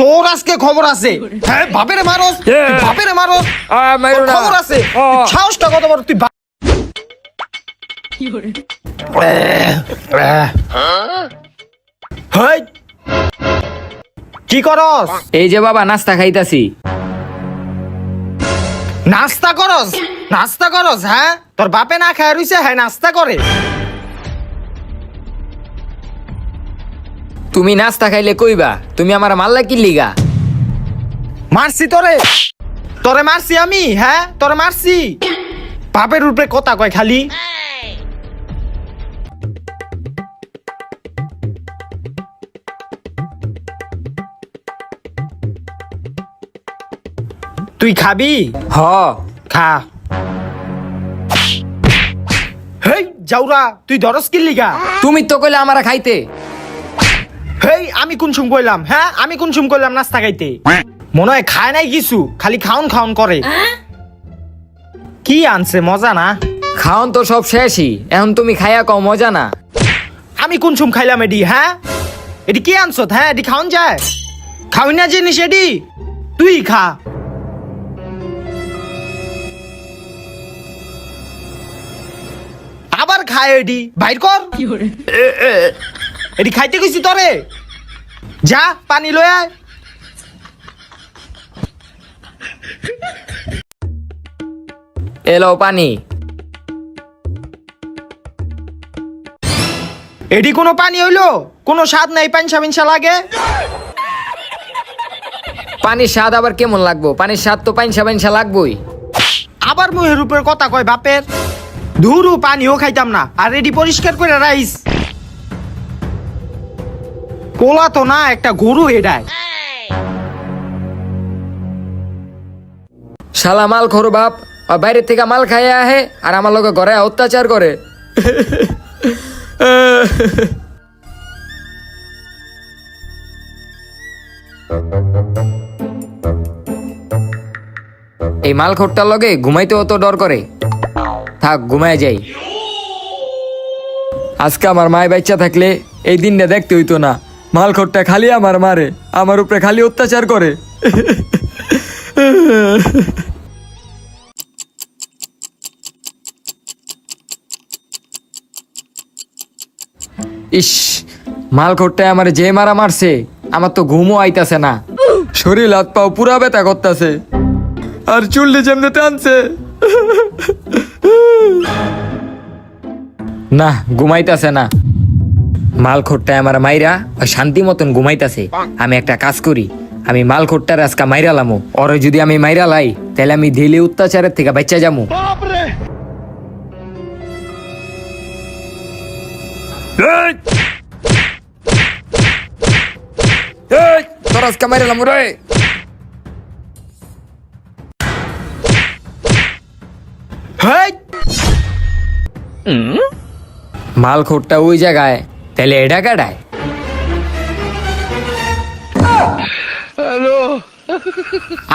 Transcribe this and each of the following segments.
তোর আজকে খবর আছে। হ্যাঁ, বাপেরে মারস, বাপেরে মারস, খবর আছে। সাহসটা কত বড় তুই। কি করস? এই যে বাবা নাস্তা খাইতাছি। নাস্তা করস? নাস্তা করস? হ্যাঁ, তোর বাপে না খায় রইছে, হ্যাঁ নাস্তা করে। তুমি নাস্তা খাইলে কইবা তুমি আমার মারলা কি লিগা? মারছি তোরে, তোরে মারছি আমি। হ্যাঁ, তোরে মারছি। বাপের উপরে কথা কয় খালি। তুই খাবি? হ। খা। হেই জাউরা, তুই ধরস কি লিগা? তুমি তো কইলে আমারা খাইতে। হেই, আমি কোন সুম কইলাম? হ্যাঁ, আমি কোন সুম কইলাম নাস্তা খাইতে? মনে হয় খায় নাই কিছু, খালি খাউন খাউন করে। কি আনছে মজা না? খাওন তো সব শেষই, এখন তুমি খাইয়া কও মজা না। আমি কোন সুম খাইলাম এডি? হ্যাঁ, এডি কি আনছ? হ্যাঁ, এডি খাওন যায়? খাওই না জিনিস এডি, তুই খা। আবার খায় এডি, বাইর কর। এডি খাইতে গেছি তোরে। যা পানি লয়ে আয়। এলো পানি। এডি কোনো পানি হইলো? কোনো স্বাদ নাই, পানসা পিনসা লাগে। পানির স্বাদ আবার কেমন লাগবো? পানির স্বাদ তো পাইনসা পাইনসা লাগবোই। আবার মুহের উপর কথা কয় বাপের। ধুরু, পানিও খাইতাম না। আর এডি পরিষ্কার করে রাইস। কোলা তো না, একটা গরু এডায়। শালা মাল খোর বাপ, বাইরে থেকে মাল খাইয়া আহে আর আমার লোকে ঘরে অত্যাচার করে। এই মাল খোরটার লগে ঘুমাইতে অত ডর করে। থাক, ঘুমায় যাই। আজকে আমার মায় বাচ্চা থাকলে এই দিনটা দেখতে হইতো না। মাল খোরটা খালি আমার মারে, আমার উপরে খালি অত্যাচার করে। ইস, মাল খোরটায় আমার যে মারা মারছে, আমার তো ঘুমও আইতাছে না। শরীর হাত পাও পুরা ব্যথা করতেছে, আর চুলটি যেমনি টানছে। না, ঘুমাইতাছে না। মাল খোরটায় আমার মাইরা শান্তি মতন ঘুমাইতাছে। আমি একটা কাজ করি, আমি মাল খোরটার আজকা মাইরা লামো। ওরে যদি আমি মাইরা লাই, তাহলে আমি ঢেলে অত্যাচারের থেকে বাচ্চা যামু। তোর আজকা মাইরা লামো রে। হেই, মাল খোরটা ওই জায়গায়, তাহলে এটা কাটায়।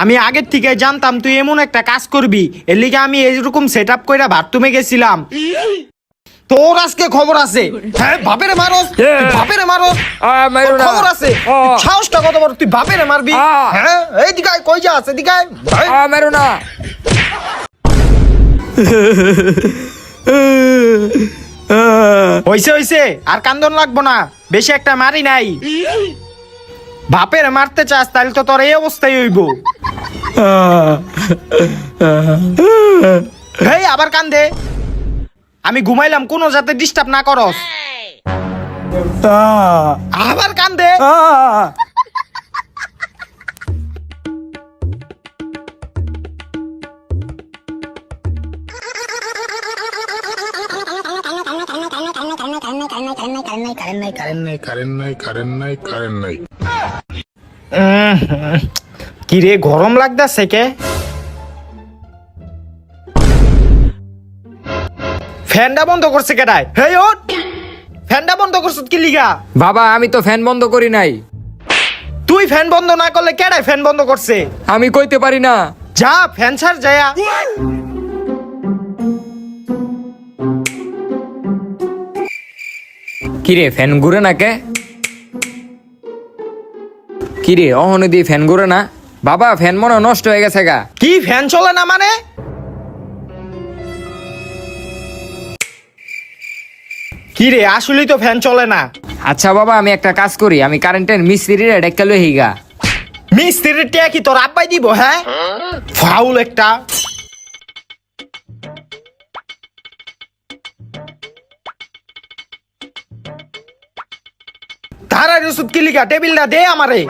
আমি আগের থেকে জানতাম তুই এমন একটা কাজ করবি। এর লিগে আমি এরকম সেট আপ করে বাথরুমে গেছিলাম। তোর আজকে খবর আছে। হ্যাঁ, বাপেরে মারস, বাপেরে মারস, খবর আছে। সাহসটা কত বড় তুই বাপেরে মারবি? হ্যাঁ, এইদিকে আয়, কই যাস? এদিকে আয়। মেরো না। হইছে হইছে, আর কান্দন লাগবো না। বেশি একটা মারি নাই। বাপের মারতে চাস তাহলে তো তোর এই অবস্থাই হইব। হেই, আবার কান্দে। আমি ঘুমাইলাম, কোনো যাতে ডিস্টার্ব না করস। আবার কান্দে। কিরে, গরম লাগতাছে কে? ফ্যানটা বন্ধ করছে কেডায়? হেই ওঠ, ফ্যানটা বন্ধ করছ কি লিগা? বাবা, আমি তো ফ্যান বন্ধ করি নাই। তুই ফ্যান বন্ধ না করলে কেডায় ফ্যান বন্ধ করছে? আমি কইতে পারি না। যা, ফ্যান ছাড় যায়া। কিরে ফ্যান ঘুরে না কে? কিরে অহনে দিয়ে ফ্যান ঘুরে না? বাবা ফ্যান মনে হয় নষ্ট হয়ে গেছে গা। কি ফ্যান চলে না মানে? কি রে আসলেই তো ফ্যান চলে না। আচ্ছা বাবা আমি একটা কাজ করি, আমি কারেন্টের মিস্ত্রিরে ডেকে লই হিগা। মিস্ত্রির টিয়া কি তোর আব্বাই দিব? হ্যাঁ, ফাউল একটা। ধারার ওষুধ কি লিখা টেবিলটা দে আমারে।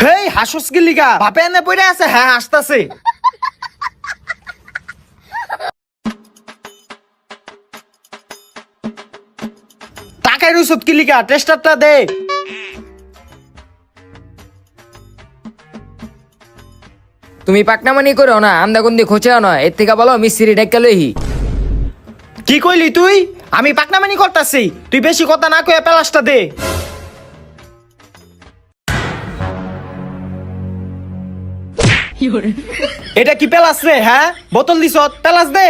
হেই হাসুস কি লিগা? বাপে এনে পড়ে আছে। হ্যাঁ হাসতাছে। টাকার ওষুধ কি লিগা? টেস্টারটা দে। তুমি পাকনামানি করো না, আন্দাগুন্দি খোঁচাও না, এর থেকে বলো মিস্ত্রি ডেকে লইহি। কি কইলি তুই? আমি পাকনামানি করতাছি, তুই বেশি কথা না কয়ে প্লাসটা দে। এটা কি পেলাস রে? হ্যাঁ বোতল দিছ, পেলাস দে।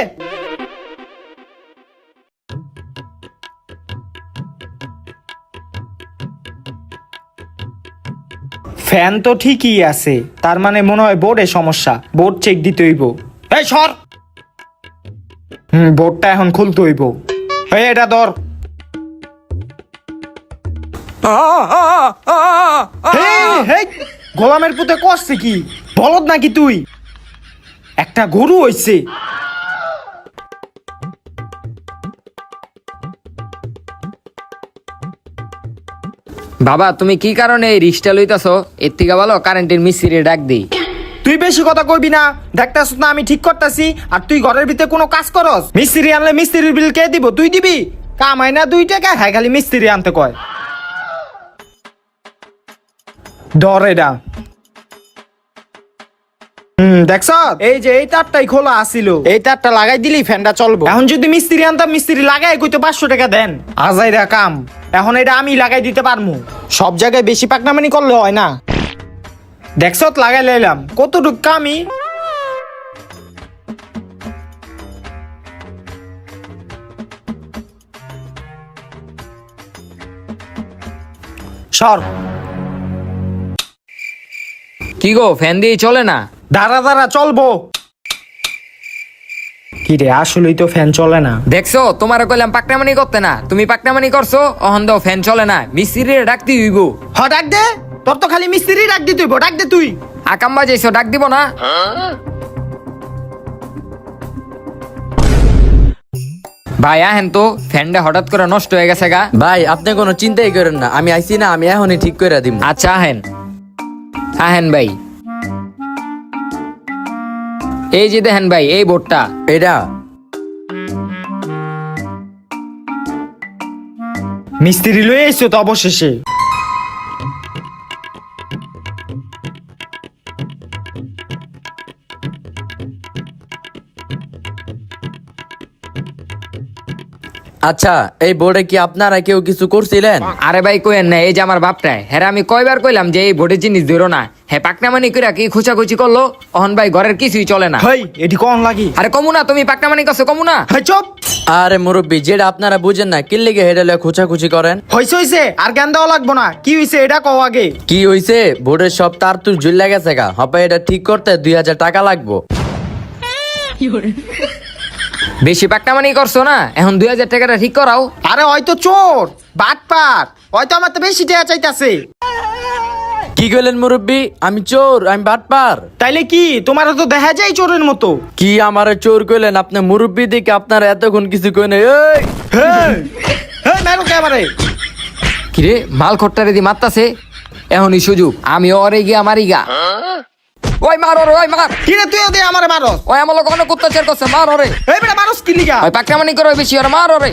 ফ্যান তো ঠিকই আছে, তার মানে মনে হয় বোর্ডে সমস্যা। বোর্ড চেক দিতে হইব। এই সর। বোর্ডটা এখন খুলতে হইব। এই এটা ধর। হেই, গোলামের পুতে কষছে কি? বলদ নাকি তুই? একটা গরু হইছে। বাবা তুমি কি কারণে এই রিক্সটা লইতাছো? এর থেকে বলো কারেন্টের মিস্ত্রি ডাক দিই। তুই বেশি কথা কইবি না। দেখতাছ না আমি ঠিক করতাছি, আর তুই ঘরের ভিতরে কোনো কাজ করস? মিস্ত্রি আনলে মিস্ত্রির বিল কে দিব? তুই দিবি? কামাই না 2 টাকা, হ্যাঁ খালি মিস্ত্রি আনতে কয়। ধর এটা। দেখছ এই যে এই তারটাই খোলা আছিল, এই তারটা লাগাই দিলি ফ্যানটা চলবো। এখন যদি মিস্ত্রি আনতাম, মিস্ত্রি লাগাই কইতো 500 টাকা দেন। আজাইরা কাম। এখন এটা আমি লাগাই দিতে পারমু। সব জায়গায় বেশি পাকনামানি করলে হয় না। দেখছ লাগাই লাইলাম, কতটুক কামি। সর। কি গো ফ্যান দিয়ে চলে না? দাঁড়া দাঁড়া চলবো। কি রে আসলেই তো ফ্যান চলে না। দেখছো তোমার কইলাম পাকনামানি করতে না, তুমি পাকনামানি করছো। অহন দাও ফ্যান চলে না, মিস্ত্রি ডাকতে হইব। হ ডাক দে, তোর তো খালি মিস্ত্রি ডাক দিতে হইব। ডাক দে তুই। আকাম বাজাইছো, ডাক দিব না? ভাই আহেন তো, ফ্যানটা হঠাৎ করে নষ্ট হয়ে গেছে গা। ভাই আপনি কোনো চিন্তাই করেন না, আমি আইছি না, আমি এখনই ঠিক করে দিব। আচ্ছা আহেন। আহেন ভাই, এই যে দেখেন ভাই এই বোর্ডটা। এটা মিস্ত্রি লয়ে এসছো তো অবশেষে। আচ্ছা, এই বোর্ডে কি আপনারা কেউ কিছু করছিলেন? আরে ভাই কইেন না, এই যে আমার বাপটায় হ্যাঁ আমি কয়বার কইলাম যে এই বোর্ডের জিনিস ধরো না। হ্যাঁ পাকনামানি কইরা কি খুচাখুচি করলো। অহন ভাই ঘরের কিছুই চলে না। হেই এটি কোন লাগি? আরে কমু না, তুমি পাকনামানি করছো কমু না। হেই চুপ। আরে মুরব্বী, যেটা আপনারা বুঝেন না, কি লেগে হেডেলে খুচাখুচি করেন? হইছে হইছে, আর জ্ঞান দেওয়া লাগবো না। কি হইছে এটা কও আগে। কি হইছে? বোর্ডের সব তার তুর ঝুল্লা গেছে গা, হবে এটা ঠিক করতে 2000 টাকা লাগবো। বেশি পাকনামানি করছো না, এখন 2000 টাকাটা ঠিক করাও। আরে হয়তো চোর বাটপার, হয়তো আমার তো বেশি টাকা চাইতাছে। কি কইলেন মুরব্বী? আমি চোর? আমি বাটপার? তাইলে কি তোমার তো দেখা যায় চোরের মতো? কি আমারে চোর কইলেন? আপনি মুরব্বী দিকে আপনারা এতক্ষণ কিছু কই নাই। এই হেই হেই মেরো কে আমারে? কিরে মাল খট্টারে দি মারতাছে, এখনই সুযোগ। আমি ওরে গিয়া মারি গা। ওই মার ওরে, ওই মার। কি রে তুইও দে আমারে মারস? ওই আমার লোক অনেক অত্যাচার করছে, মার ওরে। এই বেটা মারস কি লিগা? ওই পাকনামানি করে বেশি ওরে মার ওরে।